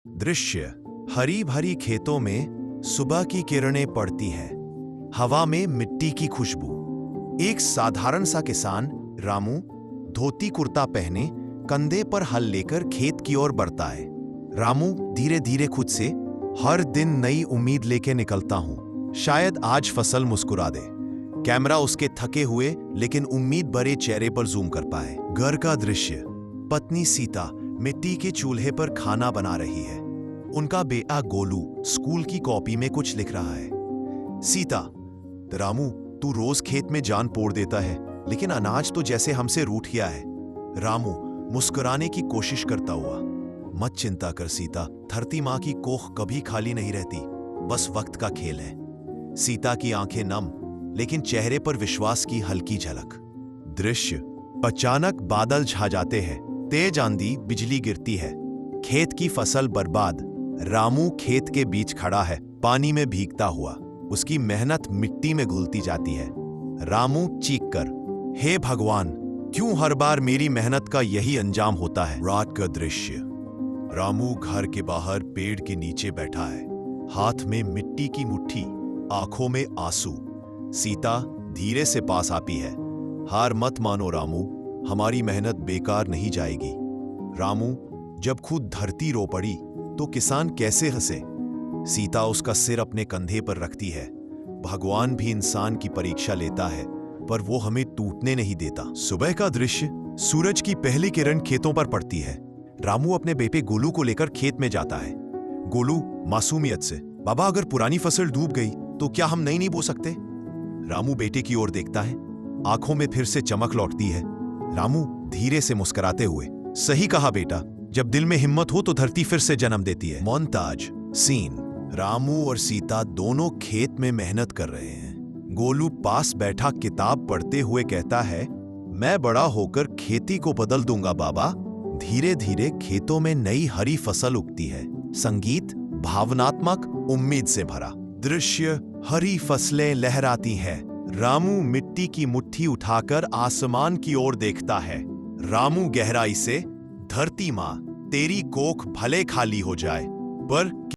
दृश्य हरी भरी खेतों में सुबह की किरणें पड़ती हैं। हवा में मिट्टी की खुशबू। एक साधारण सा किसान रामू धोती कुर्ता पहने कंधे पर हल लेकर खेत की ओर बढ़ता है। रामू धीरे धीरे खुद से हर दिन नई उम्मीद लेके निकलता हूं, शायद आज फसल मुस्कुरा दे। कैमरा उसके थके हुए लेकिन उम्मीद भरे चेहरे पर जूम कर पाए। घर का दृश्य। पत्नी सीता मिट्टी के चूल्हे पर खाना बना रही है। उनका बेटा गोलू स्कूल की कॉपी में कुछ लिख रहा है। सीता, रामू तू रोज खेत में जान पोड़ देता है, लेकिन अनाज तो जैसे हमसे रूठ गया है। रामू मुस्कुराने की कोशिश करता हुआ, मत चिंता कर सीता, धरती माँ की कोख कभी खाली नहीं रहती, बस वक्त का खेल है। सीता की आंखें नम लेकिन चेहरे पर विश्वास की हल्की झलक। दृश्य अचानक बादल छा जाते हैं, तेज आंधी, बिजली गिरती है, खेत की फसल बर्बाद। रामू खेत के बीच खड़ा है, पानी में भीगता हुआ। उसकी मेहनत मिट्टी में घुलती जाती है। रामू चीख कर, हे भगवान, क्यों हर बार मेरी मेहनत का यही अंजाम होता है। रात का दृश्य। रामू घर के बाहर पेड़ के नीचे बैठा है, हाथ में मिट्टी की मुट्ठी, आंखों में आंसू। सीता धीरे से पास आती है। हार मत मानो रामू, हमारी मेहनत बेकार नहीं जाएगी। रामू जब खुद धरती रो पड़ी तो किसान कैसे हंसे। सीता उसका सिर अपने कंधे पर रखती है। भगवान भी इंसान की परीक्षा लेता है, पर वो हमें टूटने नहीं देता। सुबह का दृश्य। सूरज की पहली किरण खेतों पर पड़ती है। रामू अपने बेटे गोलू को लेकर खेत में जाता है। गोलू मासूमियत से, बाबा अगर पुरानी फसल डूब गई तो क्या हम नई नहीं बो सकते। रामू बेटे की ओर देखता है, आंखों में फिर से चमक लौटती है। रामू धीरे से मुस्कुराते हुए, सही कहा बेटा, जब दिल में हिम्मत हो तो धरती फिर से जन्म देती है। मोन्ताज सीन। रामू और सीता दोनों खेत में मेहनत कर रहे हैं। गोलू पास बैठा किताब पढ़ते हुए कहता है, मैं बड़ा होकर खेती को बदल दूंगा बाबा। धीरे धीरे खेतों में नई हरी फसल उगती है। संगीत भावनात्मक, उम्मीद से भरा। दृश्य हरी फसलें लहराती हैं। रामू मिट्टी की मुट्ठी उठाकर आसमान की ओर देखता है। रामू गहराई से, धरती माँ तेरी कोख भले खाली हो जाए, पर